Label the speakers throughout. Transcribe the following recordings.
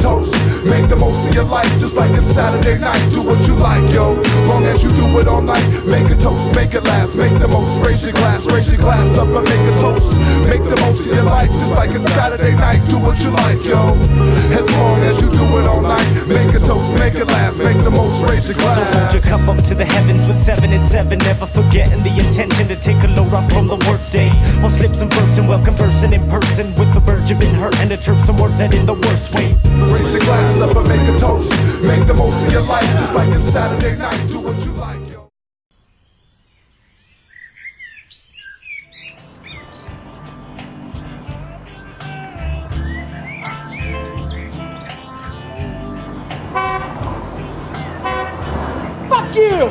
Speaker 1: toast. Make the most of your life, just like it's Saturday night. Do what you like, yo, long as you do it all night. Make a toast, make it last, make the most. Raise your glass up and make a toast. Make the most of your life, just like it's Saturday night. Do what you like, yo, as long as you do it all night. Make a toast, make it last, make the most. Raise your glass.
Speaker 2: So hold your cup up to the heavens with 7 and 7, never forgetting the intention to take a load off from the workday. I'll slip some verbs and while conversing in person with the birds you've been hurting to chirp some words that in the worst way.
Speaker 1: Raise your glass up and make a toast. Make the most of your life, just like it's Saturday night. Do what you like, yo.
Speaker 3: Fuck you!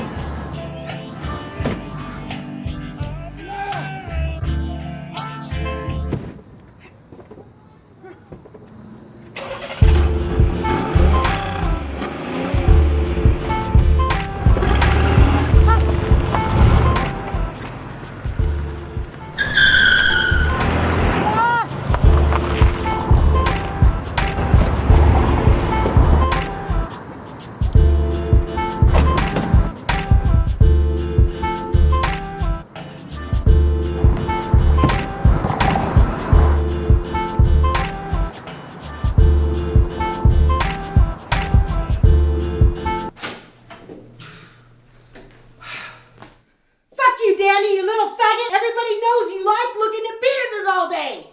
Speaker 4: Danny, you little faggot! Everybody knows you like looking at penises all day!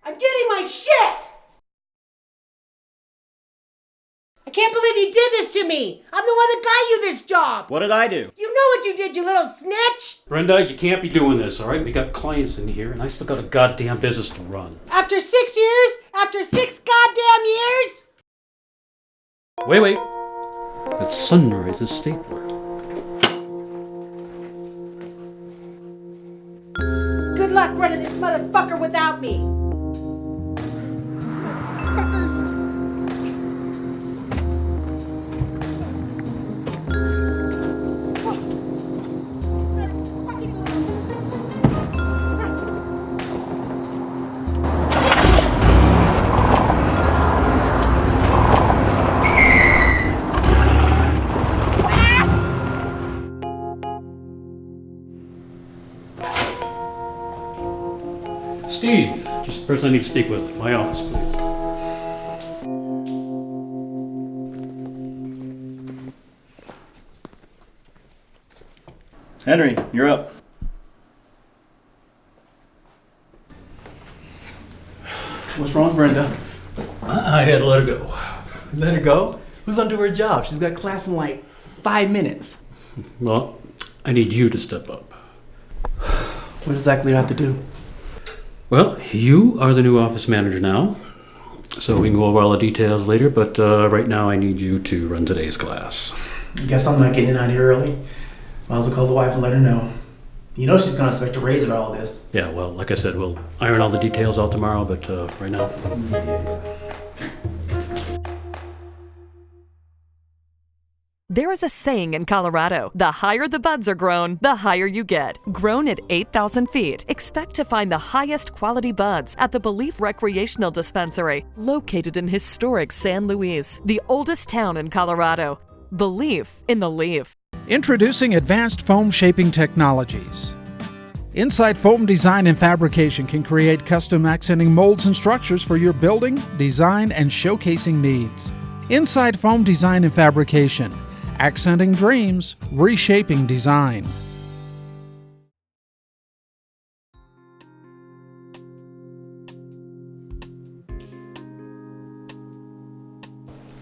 Speaker 4: I'm getting my shit! I can't believe you did this to me! I'm the one that got you this job!
Speaker 2: What did I do?
Speaker 4: You know what you did, you little snitch!
Speaker 5: Brenda, you can't be doing this, alright? We got clients in here, and I still got a goddamn business to run.
Speaker 4: After 6 years? After 6 goddamn years?
Speaker 5: Wait. That's Sunrise's stapler.
Speaker 4: Good luck running this motherfucker without me!
Speaker 5: Steve, just the person I need to speak with. My office, please.
Speaker 6: Henry, you're up.
Speaker 7: What's wrong, Brenda?
Speaker 5: I had to let her go.
Speaker 7: Let her go? Who's gonna do her job? She's got class in like 5 minutes.
Speaker 5: Well, I need you to step up.
Speaker 7: What exactly do I have to do?
Speaker 5: Well, you are the new office manager now, so we can go over all the details later, but right now I need you to run today's class.
Speaker 7: Guess I'm not getting out of here early. Might as well call the wife and let her know. You know she's gonna expect a raise at all this.
Speaker 5: Yeah, well, like I said, we'll iron all the details out tomorrow, but right now...
Speaker 8: There is a saying in Colorado, the higher the buds are grown, the higher you get. Grown at 8,000 feet, expect to find the highest quality buds at the Belief Recreational Dispensary, located in historic San Luis, the oldest town in Colorado. Belief in the leaf.
Speaker 9: Introducing advanced foam shaping technologies. Insight Foam Design and Fabrication can create custom accenting molds and structures for your building, design, and showcasing needs. Insight Foam Design and Fabrication. Accenting dreams, reshaping design.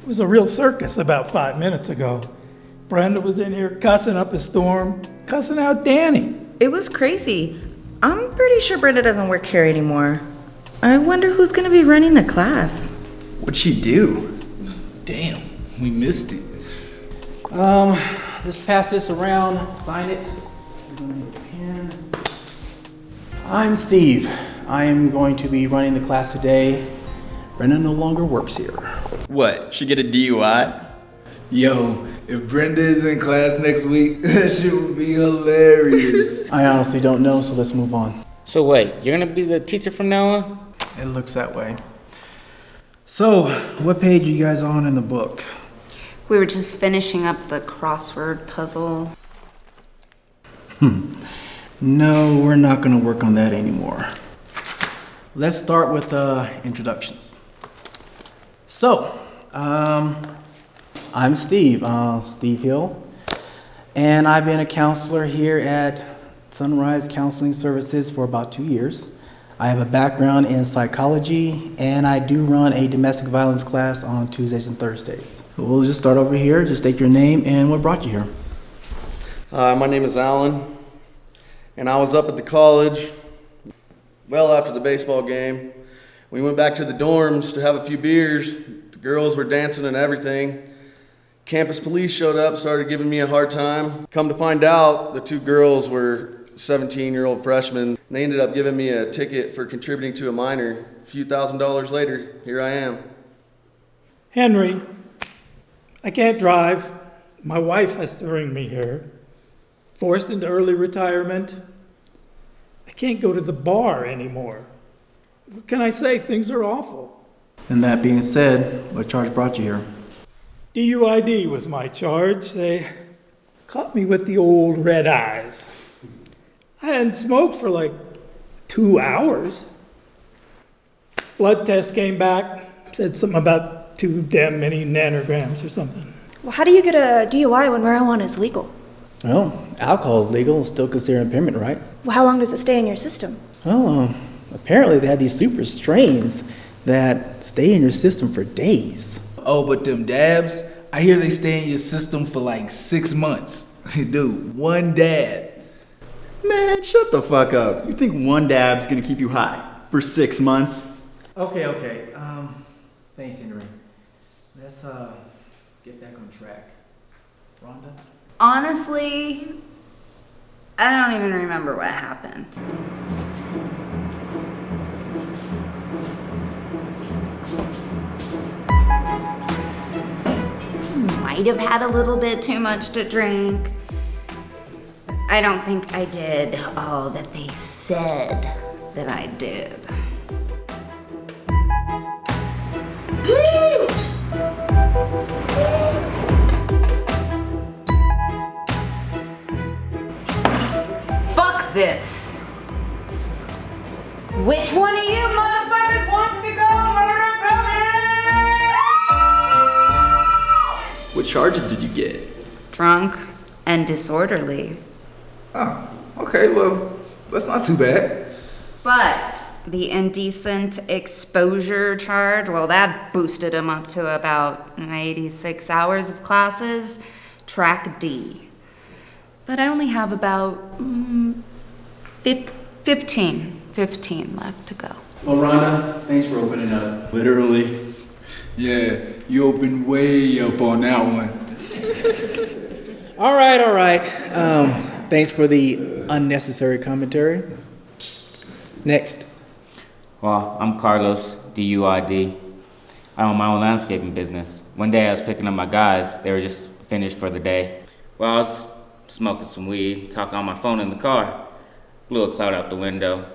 Speaker 3: It was a real circus about 5 minutes ago. Brenda was in here cussing up a storm, cussing out Danny.
Speaker 10: It was crazy. I'm pretty sure Brenda doesn't work here anymore. I wonder who's gonna be running the class.
Speaker 6: What'd she do? Damn, we missed it.
Speaker 7: Just pass this around, sign it. Pen. I'm Steve. I am going to be running the class today. Brenda no longer works here.
Speaker 6: What, she get a DUI?
Speaker 11: Yo, if Brenda is in class next week, that shit would be hilarious.
Speaker 7: I honestly don't know, so let's move on.
Speaker 12: So wait, you're gonna be the teacher from now on?
Speaker 7: It looks that way. So, what page are you guys on in the book?
Speaker 12: We were just finishing up the crossword puzzle.
Speaker 7: No, we're not going to work on that anymore. Let's start with introductions. So, I'm Steve, Steve Hill, and I've been a counselor here at Sunrise Counseling Services for about 2 years. I have a background in psychology, and I do run a domestic violence class on Tuesdays and Thursdays. We'll just start over here. Just state your name and what brought you here.
Speaker 13: Hi, my name is Alan, and I was up at the college well after the baseball game. We went back to the dorms to have a few beers. The girls were dancing and everything. Campus police showed up, started giving me a hard time. Come to find out, the two girls were 17-year-old freshmen. They ended up giving me a ticket for contributing to a minor. A few $1,000s later, here I am.
Speaker 3: Henry, I can't drive. My wife has to bring me here. Forced into early retirement. I can't go to the bar anymore. What can I say? Things are awful.
Speaker 7: And that being said, what charge brought you here?
Speaker 3: DUID was my charge. They caught me with the old red eyes. I hadn't smoked for like 2 hours. Blood test came back, said something about too damn many nanograms or something.
Speaker 14: Well, how do you get a DUI when marijuana is legal?
Speaker 7: Well, alcohol is legal and still considered impairment, right?
Speaker 14: Well, how long does it stay in your system?
Speaker 7: Oh, apparently they have these super strains that stay in your system for days.
Speaker 11: Oh, but them dabs, I hear they stay in your system for like 6 months. Dude, one dab.
Speaker 15: Man, shut the fuck up. You think one dab's gonna keep you high for 6 months?
Speaker 7: Okay. Thanks, Henry. Let's get back on track. Rhonda?
Speaker 12: Honestly, I don't even remember what happened. Might have had a little bit too much to drink. I don't think I did all that they said that I did. Fuck this! Which one of you motherfuckers wants to go murder Billy?
Speaker 15: What charges did you get?
Speaker 12: Drunk and disorderly.
Speaker 11: Oh, okay, well, that's not too bad.
Speaker 12: But the indecent exposure charge, well, that boosted him up to about 86 hours of classes, track D. But I only have about 15 left to go.
Speaker 7: Well, Rhonda, thanks for opening up.
Speaker 15: Literally.
Speaker 11: Yeah, you opened way up on that one.
Speaker 7: All right. Thanks for the unnecessary commentary. Next.
Speaker 16: Well, I'm Carlos, DUID. I own my own landscaping business. One day I was picking up my guys. They were just finished for the day. Well, I was smoking some weed, talking on my phone in the car. Blew a cloud out the window.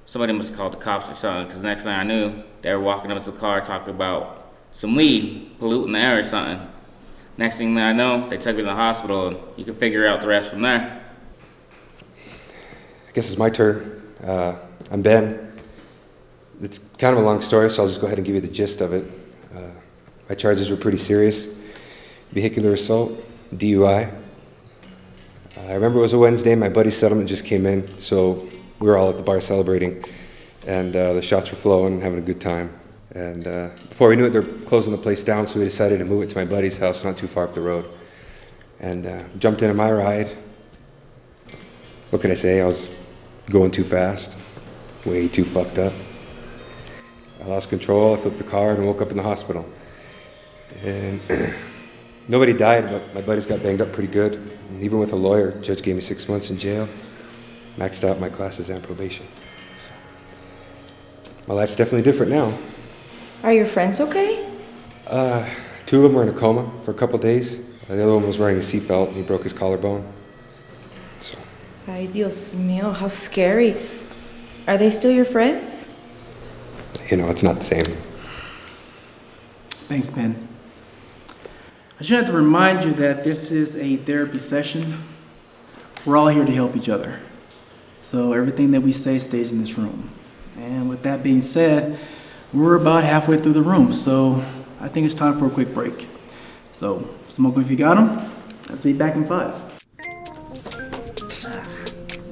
Speaker 16: Somebody must have called the cops or something, because next thing I knew, they were walking up to the car talking about some weed, polluting the air or something. Next thing I know, they took me to the hospital, and you can figure out the rest from there.
Speaker 17: I guess it's my turn. I'm Ben. It's kind of a long story, so I'll just go ahead and give you the gist of it. My charges were pretty serious. Vehicular assault, DUI. I remember it was a Wednesday, my buddy's settlement just came in, so we were all at the bar celebrating, and the shots were flowing, having a good time. And before we knew it, they were closing the place down, so we decided to move it to my buddy's house, not too far up the road. And jumped into my ride. What could I say? I was going too fast, way too fucked up. I lost control, I flipped the car and woke up in the hospital. And nobody died, but my buddies got banged up pretty good. And even with a lawyer, the judge gave me 6 months in jail. Maxed out my classes and probation. So, my life's definitely different now.
Speaker 10: Are your friends okay?
Speaker 17: 2 of them were in a coma for a couple days. The other one was wearing a seatbelt and he broke his collarbone. So.
Speaker 10: Ay, Dios mío, how scary. Are they still your friends?
Speaker 17: You know, it's not the same.
Speaker 7: Thanks, Ben. I should have to remind you that this is a therapy session. We're all here to help each other. So everything that we say stays in this room. And with that being said, we're about halfway through the room, so I think it's time for a quick break. So, smoke 'em if you got 'em. Let's be back in 5.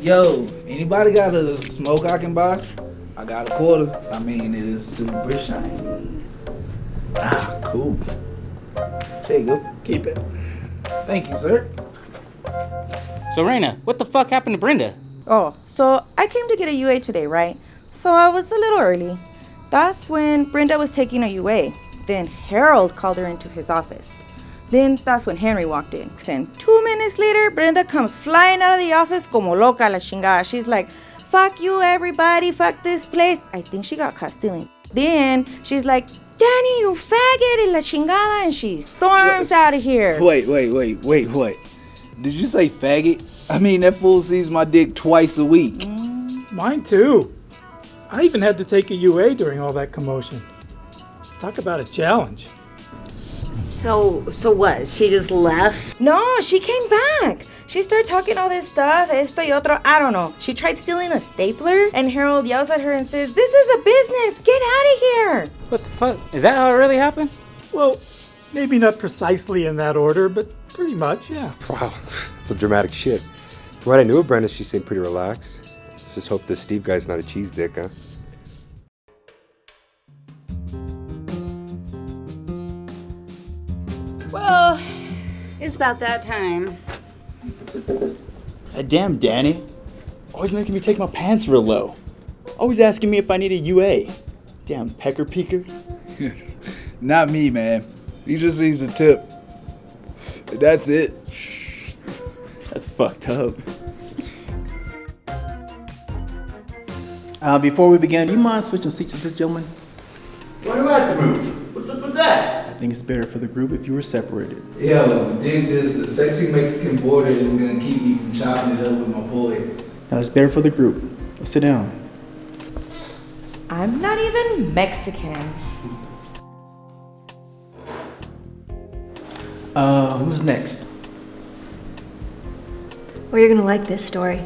Speaker 11: Yo, anybody got a smoke I can buy? I got a quarter. I mean, it is super shiny. Ah, cool. There you go.
Speaker 3: Keep it.
Speaker 11: Thank you, sir.
Speaker 16: So, Raina, what the fuck happened to Brenda?
Speaker 10: Oh, so I came to get a UA today, right? So I was a little early. That's when Brenda was taking a UA. Then Harold called her into his office. Then that's when Henry walked in. And 2 minutes later, Brenda comes flying out of the office como loca la chingada. She's like, fuck you, everybody, fuck this place. I think she got caught stealing. Then she's like, Danny, you faggot, and la chingada, and she storms out of here.
Speaker 11: Wait. Did you say faggot? I mean, that fool sees my dick twice a week.
Speaker 3: Mine too. I even had to take a UA during all that commotion. Talk about a challenge.
Speaker 18: So what? She just left?
Speaker 10: No, she came back. She started talking all this stuff, esto y otro, I don't know. She tried stealing a stapler, and Harold yells at her and says, this is a business, get out of here.
Speaker 16: What the fuck? Is that how it really happened?
Speaker 3: Well, maybe not precisely in that order, but pretty much, yeah.
Speaker 17: Wow, some dramatic shit. From what I knew of Brenda, she seemed pretty relaxed. Just hope this Steve guy's not a cheese dick, huh?
Speaker 18: Well, it's about that time.
Speaker 15: That damn Danny. Always making me take my pants real low. Always asking me if I need a UA. Damn pecker peeker.
Speaker 11: Not me, man. He just needs a tip. That's it.
Speaker 15: That's fucked up.
Speaker 7: Before we begin, do you mind switching seats with this gentleman?
Speaker 19: Why do I have to move? What's up with that?
Speaker 7: I think it's better for the group if you were separated.
Speaker 11: Yo, dig this. The sexy Mexican border isn't gonna keep me from chopping it up with my boy.
Speaker 7: Now it's better for the group. Let's sit down.
Speaker 10: I'm not even Mexican.
Speaker 7: Who's next?
Speaker 14: Well, you're gonna like this story.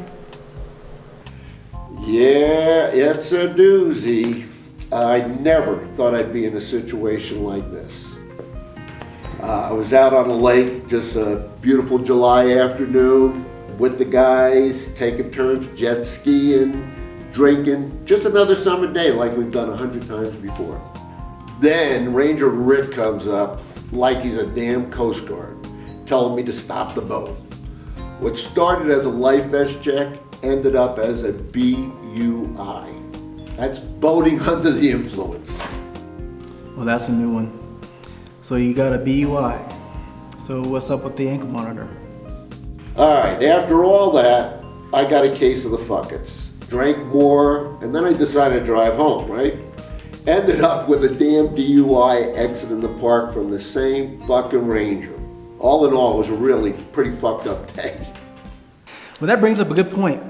Speaker 19: Yeah, it's a doozy. I never thought I'd be in a situation like this. I was out on a lake, just a beautiful July afternoon, with the guys, taking turns jet skiing, drinking, just another summer day like we've done 100 times before. Then Ranger Rick comes up like he's a damn Coast Guard, telling me to stop the boat. What started as a life vest check ended up as a BUI. That's boating under the influence.
Speaker 7: Well, that's a new one. So you got a BUI. So what's up with the ankle monitor?
Speaker 19: All right, after all that, I got a case of the fuckets. Drank more, and then I decided to drive home, right? Ended up with a damn DUI exiting the park from the same fucking Ranger. All in all, it was a really pretty fucked up day.
Speaker 7: Well, that brings up a good point.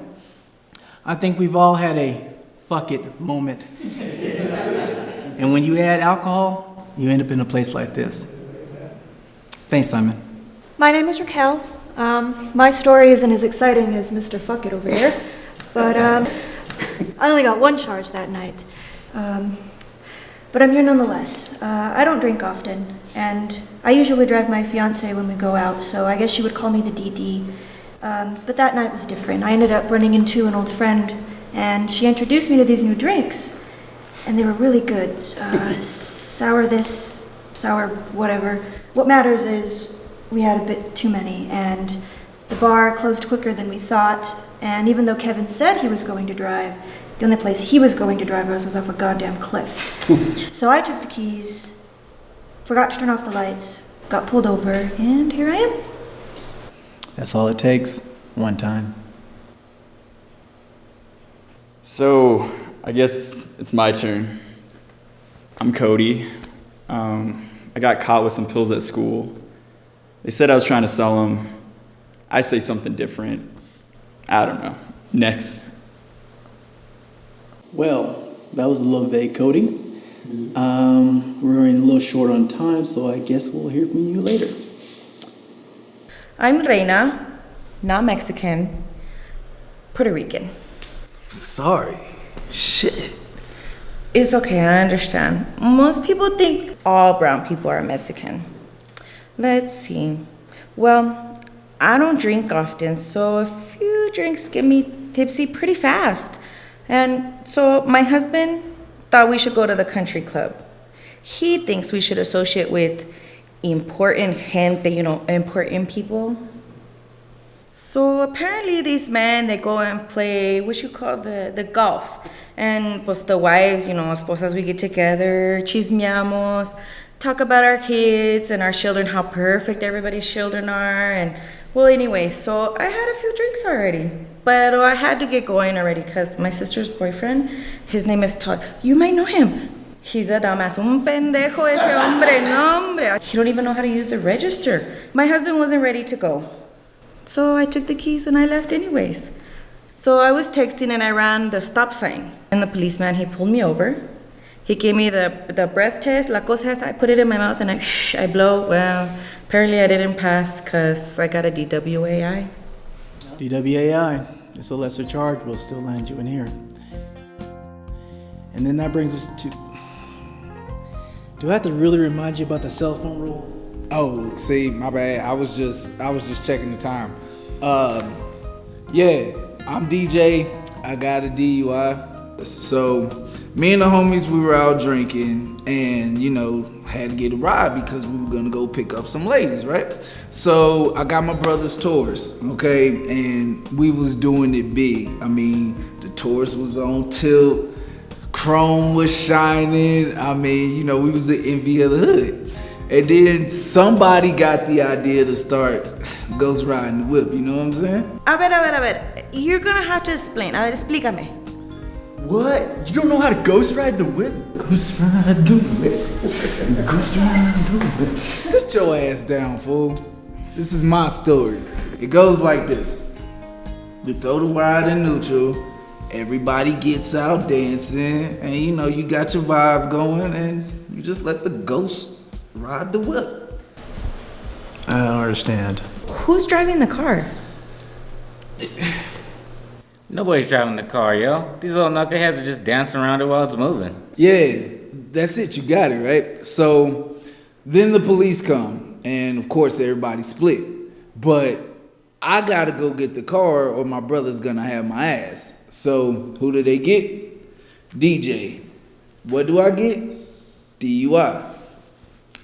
Speaker 7: I think we've all had a fuck it moment. And when you add alcohol, you end up in a place like this. Thanks, Simon.
Speaker 14: My name is Raquel. My story isn't as exciting as Mr. Fuckit over here, but I only got one charge that night. But I'm here nonetheless. I don't drink often, and I usually drive my fiance when we go out, so I guess you would call me the DD. But that night was different. I ended up running into an old friend, and she introduced me to these new drinks, and they were really good. Sour this, sour whatever. What matters is we had a bit too many, and the bar closed quicker than we thought, and even though Kevin said he was going to drive, the only place he was going to drive us was off a goddamn cliff. So I took the keys, forgot to turn off the lights, got pulled over, and here I am.
Speaker 7: That's all it takes, one time.
Speaker 15: So, I guess it's my turn. I'm Cody. I got caught with some pills at school. They said I was trying to sell them. I say something different. I don't know. Next.
Speaker 7: Well, that was a little vague, Cody. We're running a little short on time, so I guess we'll hear from you later.
Speaker 10: I'm Reina, not Mexican, Puerto Rican.
Speaker 11: Sorry. Shit.
Speaker 10: It's okay, I understand. Most people think all brown people are Mexican. Let's see. Well, I don't drink often, so a few drinks get me tipsy pretty fast. And so my husband thought we should go to the country club. He thinks we should associate with important gente, important people. So apparently these men, they go and play what you call the golf. And pues the wives, esposas, we get together, chismeamos, talk about our kids and our children, how perfect everybody's children are. And well, anyway, so I had a few drinks already. But I had to get going already because my sister's boyfriend, his name is Todd. You might know him. He's a dumbass. Un pendejo ese hombre, no hombre. He don't even know how to use the register. My husband wasn't ready to go. So I took the keys and I left anyways. So I was texting and I ran the stop sign. And the policeman, he pulled me over. He gave me the breath test, la cosa esa. I put it in my mouth and I blow. Well, apparently I didn't pass because I got a DWAI.
Speaker 7: DWAI. It's a lesser charge, we'll still land you in here. And then that brings us to... Do I have to really remind you about the cell phone rule?
Speaker 11: Oh, see, my bad. I was just checking the time. Yeah, I'm DJ. I got a DUI. So me and the homies, we were out drinking and, had to get a ride because we were gonna go pick up some ladies, right? So I got my brother's Taurus, okay? And we was doing it big. I mean, the Taurus was on tilt, chrome was shining. I mean, we was the envy of the hood. And then somebody got the idea to start ghost riding the whip, you know what I'm saying?
Speaker 10: A ver. You're gonna have to explain. A ver, explícame.
Speaker 15: What? You don't know how to ghost ride the whip? Ghost ride the whip. Ghost ride the whip.
Speaker 11: Sit your ass down, fool. This is my story. It goes like this. We throw the ride in neutral. Everybody gets out dancing. And you got your vibe going. And you just let the ghost ride the whip.
Speaker 7: I don't understand.
Speaker 10: Who's driving the car?
Speaker 16: Nobody's driving the car, yo. These little knuckleheads are just dancing around it while it's moving.
Speaker 11: Yeah, that's it. You got it, right? So then the police come, and of course everybody split. But I gotta go get the car, or my brother's gonna have my ass. So who do they get? DJ. What do I get? DUI.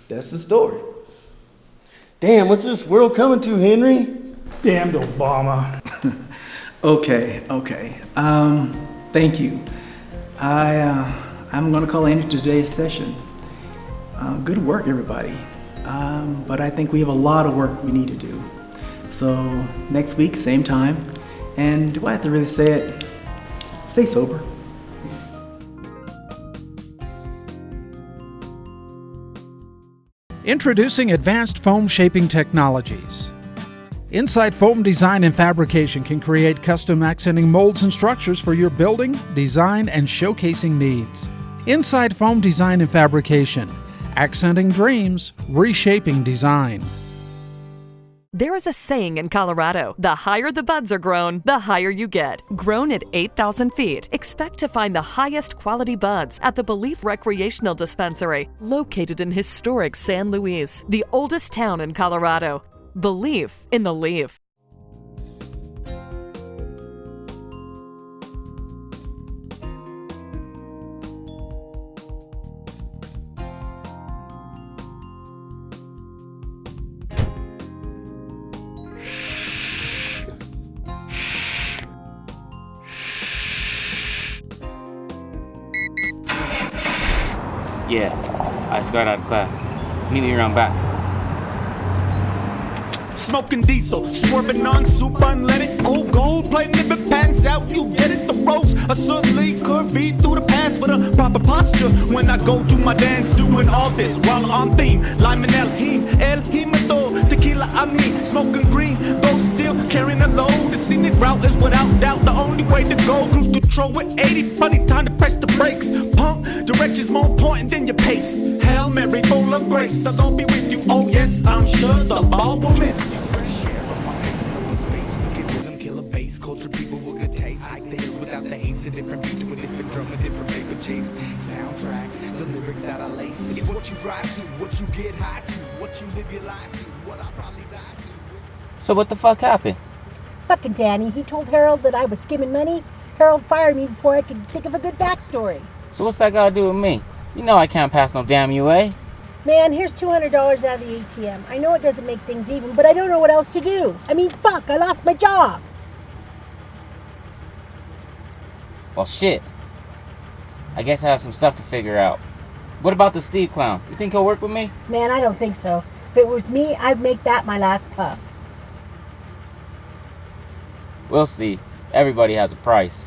Speaker 11: That's the story.
Speaker 13: Damn, what's this world coming to, Henry?
Speaker 3: Damned Obama.
Speaker 7: Okay. Thank you. I'm gonna call Andrew today's session. Good work, everybody. But I think we have a lot of work we need to do. So next week, same time. And do I have to really say it? Stay sober.
Speaker 9: Introducing advanced foam shaping technologies. Insight Foam Design and Fabrication can create custom accenting molds and structures for your building, design, and showcasing needs. Insight Foam Design and Fabrication, accenting dreams, reshaping design.
Speaker 8: There is a saying in Colorado, the higher the buds are grown, the higher you get. Grown at 8,000 feet, expect to find the highest quality buds at the Belief Recreational Dispensary, located in historic San Luis, the oldest town in Colorado. Belief in the leaf.
Speaker 16: Yeah, I just got out of class. Meet me around back.
Speaker 20: Smoking diesel, swerving on super unleaded. Old gold plating, if it pans out, you get it. The roads are certainly curvy through the past with a proper posture. When I go do my dance, doing all this while on theme. Lime and El Jimador, tequila on me, smoking green, though still carrying a load. The scenic route is without doubt the only way to go. Cruise control with 80, funny time to press the brakes. Pump directions more important than grace. I'll don't be with you. Oh yes, I'm sure the ball will miss you. Killer bass, culture people with good taste. Hike the hills without the haste. A different beat to a different drum, a different paper chase. Soundtracks, the lyrics that I lace. It's what you drive to, what you get high to, what you live your life to, what I probably die to.
Speaker 21: So what the fuck happened?
Speaker 4: Fucking Danny, he told Harold that I was skimming money. Harold fired me before I could think of a good backstory.
Speaker 21: So what's that gotta do with me? You know I can't pass no damn UA.
Speaker 4: Man, here's $200 out of the ATM. I know it doesn't make things even, but I don't know what else to do. I mean, fuck, I lost my job.
Speaker 21: Well, shit. I guess I have some stuff to figure out. What about the Steve clown? You think he'll work with me?
Speaker 4: Man, I don't think so. If it was me, I'd make that my last puff.
Speaker 21: We'll see. Everybody has a price.